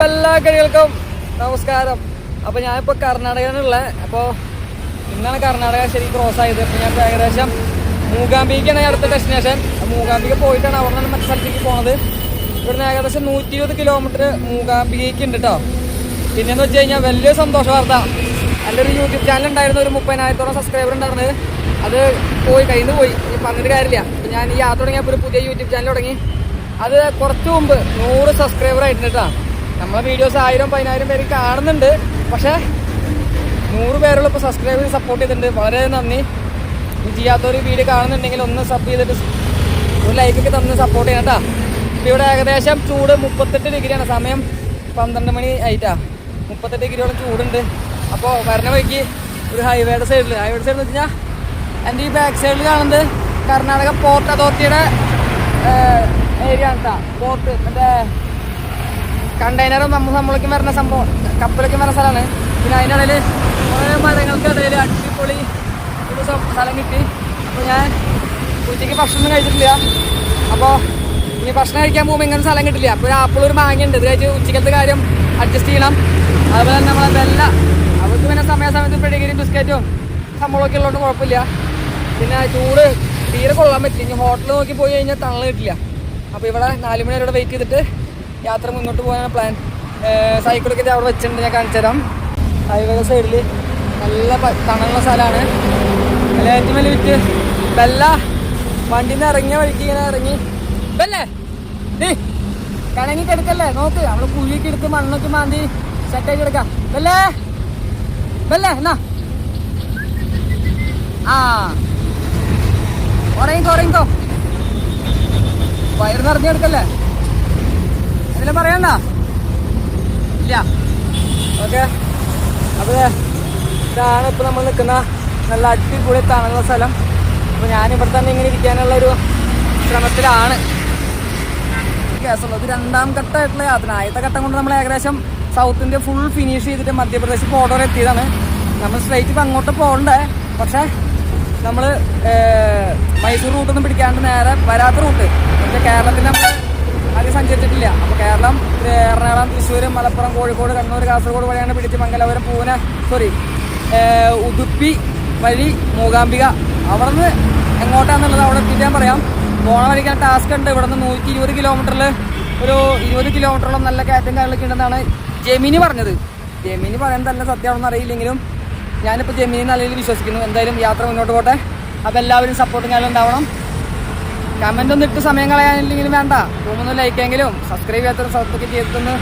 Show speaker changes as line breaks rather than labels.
എല്ലാ കളികൾക്കും നമസ്കാരം. അപ്പോൾ ഞാനിപ്പോൾ കർണാടകയിലുള്ള, അപ്പോൾ ഇന്നാണ് കർണാടക ശരി ക്രോസ് ആയത്. അപ്പോൾ ഞാൻ ഏകദേശം മൂകാംബികയ്ക്കാണ് അടുത്ത ഡെസ്റ്റിനേഷൻ. മൂകാംബിക പോയിട്ടാണ് അവിടെ നിന്ന് മറ്റു സ്ഥലത്തേക്ക് പോകുന്നത്. ഇവിടുന്ന് ഏകദേശം 120 കിലോമീറ്റർ മൂകാംബികയ്ക്ക് ഉണ്ട് കേട്ടോ. പിന്നെയെന്ന് വെച്ച് കഴിഞ്ഞാൽ വലിയ സന്തോഷ വാർത്ത, നല്ലൊരു യൂട്യൂബ് ചാനൽ ഉണ്ടായിരുന്നു, ഒരു 30,000-ഓളം സബ്സ്ക്രൈബർ ഉണ്ടായിരുന്നത്. അത് പോയി, കയ്യിൽ നിന്ന് പോയി, പറഞ്ഞിട്ട് കാര്യമില്ല. അപ്പോൾ ഞാൻ ഈ യാത്ര തുടങ്ങിയപ്പോൾ ഒരു പുതിയ യൂട്യൂബ് ചാനൽ തുടങ്ങി. അത് കുറച്ച് മുമ്പ് 100 സബ്സ്ക്രൈബർ ആയിട്ടുണ്ട് കേട്ടോ. നമ്മളെ വീഡിയോസ് 1000-10,000 പേര് കാണുന്നുണ്ട്, പക്ഷേ 100 പേരുള്ള ഇപ്പോൾ സബ്സ്ക്രൈബ് ചെയ്ത് സപ്പോർട്ട് ചെയ്തിട്ടുണ്ട്. വളരെ നന്ദി. ചെയ്യാത്തൊരു വീഡിയോ കാണുന്നുണ്ടെങ്കിൽ ഒന്ന് സബ് ചെയ്തിട്ട് ഒരു ലൈക്കൊക്കെ തന്ന് സപ്പോർട്ട് ചെയ്യണം കേട്ടോ. ഇപ്പോൾ ഇവിടെ ഏകദേശം ചൂട് 38 ഡിഗ്രിയാണ്. സമയം 12 മണി ആയിട്ടാ. 38 ഡിഗ്രിയോളം ചൂടുണ്ട്. അപ്പോൾ വരണ വഴിക്ക് ഒരു ഹൈവേയുടെ സൈഡിൽ എന്ന് വെച്ച് കഴിഞ്ഞാൽ എൻ്റെ ഈ ബാക്ക് സൈഡിൽ കാണുന്നത് കർണാടക പോർട്ട് അതോറിറ്റിയുടെ ഏരിയ ആണ് കേട്ടോ. പോർട്ട് മറ്റേ കണ്ടെയ്നറും നമ്മളൊക്കെ വരുന്ന സംഭവം, കപ്പലൊക്കെ വരുന്ന സ്ഥലമാണ്. പിന്നെ അതിനിടയിൽ കുറേ മരങ്ങൾക്കിടയിൽ അടിപൊളി ഒരു സ്ഥലം കിട്ടി. അപ്പോൾ ഞാൻ ഉച്ചയ്ക്ക് ഭക്ഷണം കഴിച്ചിട്ടില്ല. അപ്പോൾ ഇനി ഭക്ഷണം കഴിക്കാൻ പോകുമ്പോൾ ഇങ്ങനെ സ്ഥലം കിട്ടില്ല. അപ്പോൾ ഒരു ആപ്പിളൊരു മാങ്ങയുണ്ട്, ഇത് കഴിച്ച് ഉച്ചക്കലത്തെ കാര്യം അഡ്ജസ്റ്റ് ചെയ്യണം. അതുപോലെ തന്നെ നമ്മളെ വെല്ല, അവർക്ക് പിന്നെ സമയാസമയത്ത് പെടിഗിരിയും ബിസ്ക്കറ്റും സംഭവമൊക്കെ ഉള്ളതുകൊണ്ട് കുഴപ്പമില്ല. പിന്നെ ചൂട് തീരെ കൊള്ളാൻ പറ്റില്ല. ഇനി ഹോട്ടൽ നോക്കി പോയി കഴിഞ്ഞാൽ തണൽ കിട്ടില്ല. അപ്പോൾ ഇവിടെ 4 മണി വരെ വെയിറ്റ് ചെയ്തിട്ട് യാത്ര മുന്നോട്ട് പോകാനാണ് പ്ലാൻ. സൈക്കിളൊക്കെ അവിടെ വെച്ചിട്ടുണ്ട്, ഞാൻ കാണിച്ചു തരാം. ഹൈവേ സൈഡിൽ നല്ല തണലുള്ള സ്ഥലമാണ്. അതിൽ ഏറ്റവും വലിയ വിറ്റ് വെല്ല വണ്ടിയിൽ നിന്ന് ഇറങ്ങിയ വഴിക്ക് ഇങ്ങനെ ഇറങ്ങി വെല്ലേ നീ കണങ്ങി കിടക്കല്ലേ, നോക്ക് നമ്മൾ കുഴിയൊക്കെ എടുത്ത് മണ്ണൊക്കെ മാന്തി സെറ്റാക്കി എടുക്കാം. വെല്ലേ വെല്ലേ എന്നാ ഉറങ്ങിക്കോ വയറ് നിറഞ്ഞെടുക്കല്ലേ, എന്തെങ്കിലും പറയണ്ട ഇല്ല. ഓക്കെ, അപ്പോൾ ഇതാണ് ഇപ്പോൾ നമ്മൾ നിൽക്കുന്ന നല്ല അടിപൊളി തണുന്ന സ്ഥലം. അപ്പോൾ ഞാനിവിടെ തന്നെ ഇങ്ങനെ ഇരിക്കാനുള്ളൊരു ശ്രമത്തിലാണ്. കേസുള്ളത് 2ാം ഘട്ടമായിട്ടുള്ള യാത്ര. ആദ്യത്തെ ഘട്ടം കൊണ്ട് നമ്മൾ ഏകദേശം സൗത്ത് ഇന്ത്യ ഫുൾ ഫിനിഷ് ചെയ്തിട്ട് മധ്യപ്രദേശ് ബോർഡർ എത്തിയതാണ്. നമ്മൾ സ്ട്രൈറ്റ് ഇപ്പം അങ്ങോട്ട് പോകണ്ടേ, പക്ഷേ നമ്മൾ മൈസൂർ റൂട്ടൊന്നും പിടിക്കാണ്ട് നേരെ വരാത്ത റൂട്ട്, പക്ഷേ കേരളത്തിൽ നമ്മൾ ആദ്യം സഞ്ചരിച്ചിട്ടില്ല. അപ്പോൾ കേരളം എറണാകുളം, തൃശ്ശൂർ, മലപ്പുറം, കോഴിക്കോട്, കണ്ണൂർ, കാസർഗോഡ് വഴിയാണ് പിടിച്ച് മംഗലാപുരം, ഉടുപ്പി വഴി മൂകാംബിക. അവിടെ നിന്ന് എങ്ങോട്ടാണെന്നുള്ളത് അവിടെ എത്തിയിട്ട് ഞാൻ പറയാം. പോണ വഴിക്കാൻ ടാസ്ക് ഉണ്ട്. ഇവിടെ നിന്ന് 120 കിലോമീറ്ററിൽ ഒരു 20 കിലോമീറ്ററോളം നല്ല കയറ്റം കാര്യങ്ങളൊക്കെ ഉണ്ടെന്നാണ് ജെമിനി പറഞ്ഞത്. ജെമിനി പറയുന്നതല്ല സത്യമാണെന്ന് അറിയില്ലെങ്കിലും ഞാനിപ്പോൾ ജെമിനി നല്ല രീതിയിൽ വിശ്വസിക്കുന്നു. എന്തായാലും യാത്ര മുന്നോട്ട് പോട്ടെ. അപ്പോൾ എല്ലാവരും സപ്പോർട്ടും കാര്യം ഉണ്ടാവണം. കമൻ്റ് ഒന്നും ഇട്ട് സമയം കളയാനില്ലെങ്കിലും വേണ്ട, പോകുന്ന ലൈക്കെങ്കിലും സബ്സ്ക്രൈബ് ചെയ്യാത്തൊരു സബ്സ്ക്രൈബ് ചെയ്തിട്ടൊന്ന്